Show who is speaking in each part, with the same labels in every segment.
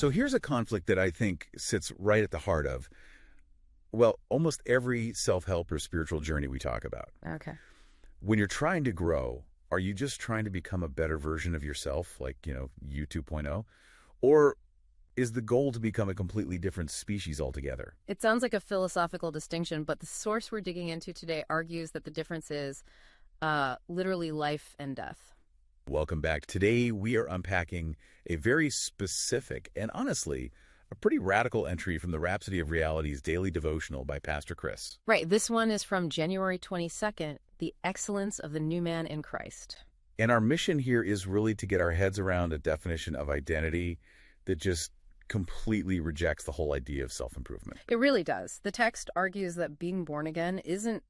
Speaker 1: So here's a conflict that I think sits right at the heart of, well, almost every self-help or spiritual journey we talk about.
Speaker 2: Okay.
Speaker 1: When you're trying to grow, are you just trying to become a better version of yourself, like, you 2.0? Or is the goal to become a completely different species altogether?
Speaker 2: It sounds like a philosophical distinction, but the source we're digging into today argues that the difference is literally life and death.
Speaker 1: Welcome back. Today we are unpacking a very specific and honestly a pretty radical entry from the Rhapsody of Reality's daily devotional by Pastor Chris.
Speaker 2: Right. This one is from January 22nd, The Excellence of the New Man in Christ.
Speaker 1: And our mission here is really to get our heads around a definition of identity that just completely rejects the whole idea of self-improvement.
Speaker 2: It really does. The text argues that being born again isn't,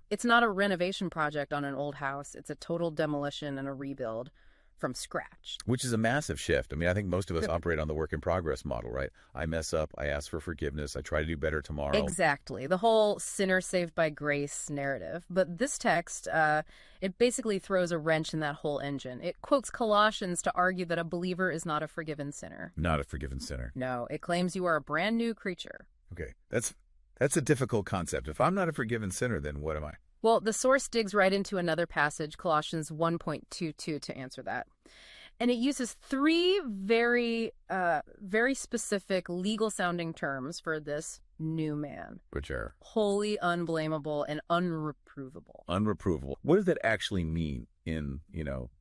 Speaker 2: it's not a renovation project on an old house. It's a total demolition and a rebuild from scratch.
Speaker 1: Which is a massive shift. I mean, I think most of us operate on the work-in-progress model, right? I mess up, I ask for forgiveness, I try to do better tomorrow.
Speaker 2: Exactly. The whole sinner saved by grace narrative. But this text, it basically throws a wrench in that whole engine. It quotes Colossians to argue that a believer is not a forgiven sinner.
Speaker 1: Not a forgiven sinner.
Speaker 2: No, it claims you are a brand new creature.
Speaker 1: Okay, that's a difficult concept. If I'm not a forgiven sinner, then what am I?
Speaker 2: Well, the source digs right into another passage, Colossians 1:22, to answer that. And it uses three very specific legal-sounding terms for this new man.
Speaker 1: Which are?
Speaker 2: Holy, unblameable, and unreprovable.
Speaker 1: Unreprovable. What does that actually mean in,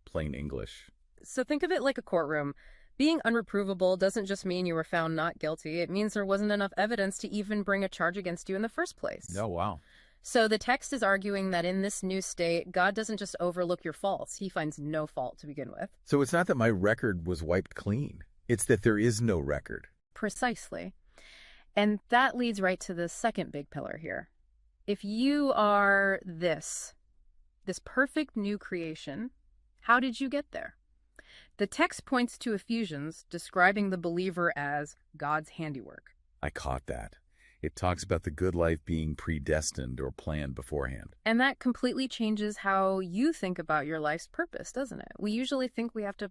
Speaker 1: plain English?
Speaker 2: So think of it like a courtroom. Being unreprovable doesn't just mean you were found not guilty. It means there wasn't enough evidence to even bring a charge against you in the first place.
Speaker 1: Oh, wow.
Speaker 2: So the text is arguing that in this new state, God doesn't just overlook your faults. He finds no fault to begin with.
Speaker 1: So it's not that my record was wiped clean. It's that there is no record.
Speaker 2: Precisely. And that leads right to the second big pillar here. If you are this perfect new creation, how did you get there? The text points to Ephesians describing the believer as God's handiwork.
Speaker 1: I caught that. It talks about the good life being predestined or planned beforehand.
Speaker 2: And that completely changes how you think about your life's purpose, doesn't it? We usually think we have to,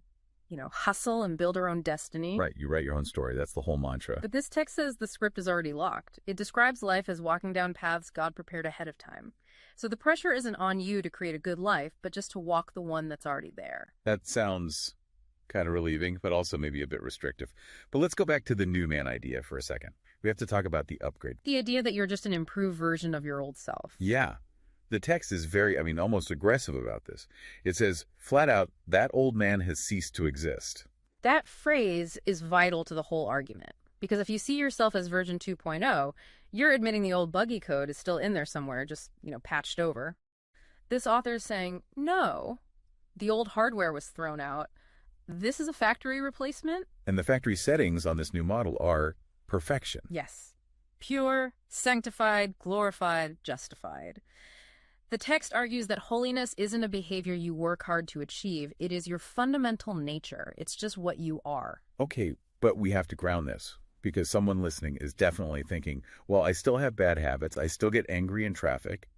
Speaker 2: hustle and build our own destiny.
Speaker 1: Right, you write your own story. That's the whole mantra.
Speaker 2: But this text says the script is already locked. It describes life as walking down paths God prepared ahead of time. So the pressure isn't on you to create a good life, but just to walk the one that's already there.
Speaker 1: That sounds kind of relieving, but also maybe a bit restrictive. But let's go back to the new man idea for a second. We have to talk about the upgrade.
Speaker 2: The idea that you're just an improved version of your old self.
Speaker 1: Yeah. The text is almost aggressive about this. It says, flat out, that old man has ceased to exist.
Speaker 2: That phrase is vital to the whole argument. Because if you see yourself as version 2.0, you're admitting the old buggy code is still in there somewhere, just, patched over. This author is saying, no, the old hardware was thrown out. This is a factory replacement.
Speaker 1: And the factory settings on this new model are perfection.
Speaker 2: Yes. Pure, sanctified, glorified, justified. The text argues that holiness isn't a behavior you work hard to achieve. It is your fundamental nature. It's just what you are.
Speaker 1: Okay, but we have to ground this because someone listening is definitely thinking, well, I still have bad habits. I still get angry in traffic.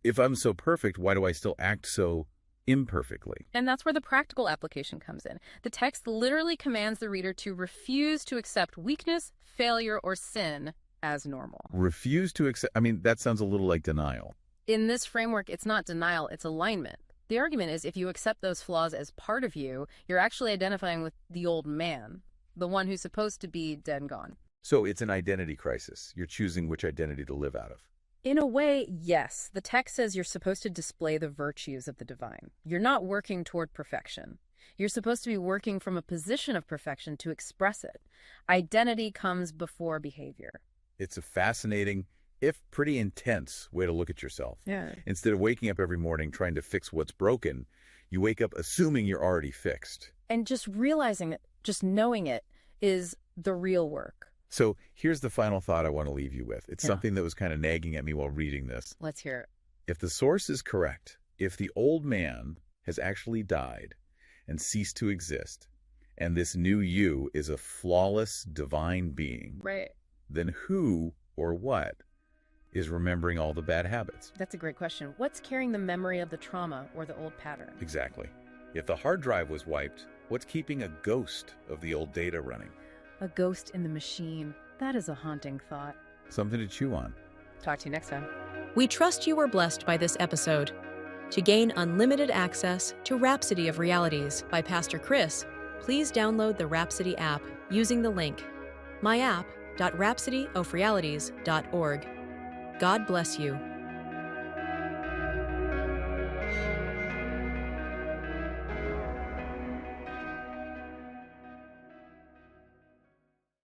Speaker 1: If I'm so perfect, why do I still act so imperfectly?
Speaker 2: And that's where the practical application comes in. The text literally commands the reader to refuse to accept weakness, failure, or sin as normal.
Speaker 1: Refuse to accept? That sounds a little like denial.
Speaker 2: In this framework, it's not denial, it's alignment. The argument is if you accept those flaws as part of you, you're actually identifying with the old man, the one who's supposed to be dead and gone.
Speaker 1: So it's an identity crisis. You're choosing which identity to live out of.
Speaker 2: In a way, yes. The text says you're supposed to display the virtues of the divine. You're not working toward perfection. You're supposed to be working from a position of perfection to express it. Identity comes before behavior.
Speaker 1: It's a fascinating, if pretty intense, way to look at yourself.
Speaker 2: Yeah.
Speaker 1: Instead of waking up every morning trying to fix what's broken, you wake up assuming you're already fixed.
Speaker 2: And just realizing it, just knowing it, is the real work.
Speaker 1: So here's the final thought I want to leave you with. It's something that was kind of nagging at me while reading this.
Speaker 2: Let's hear it.
Speaker 1: If the source is correct, if the old man has actually died and ceased to exist, and this new you is a flawless divine being,
Speaker 2: right,
Speaker 1: then who or what is remembering all the bad habits?
Speaker 2: That's a great question. What's carrying the memory of the trauma or the old pattern?
Speaker 1: Exactly. If the hard drive was wiped, what's keeping a ghost of the old data running?
Speaker 2: A ghost in the machine. That is a haunting thought.
Speaker 1: Something to chew on.
Speaker 2: Talk to you next time.
Speaker 3: We trust you were blessed by this episode. To gain unlimited access to Rhapsody of Realities by Pastor Chris, please download the Rhapsody app using the link myapp.rhapsodyofrealities.org. God bless you.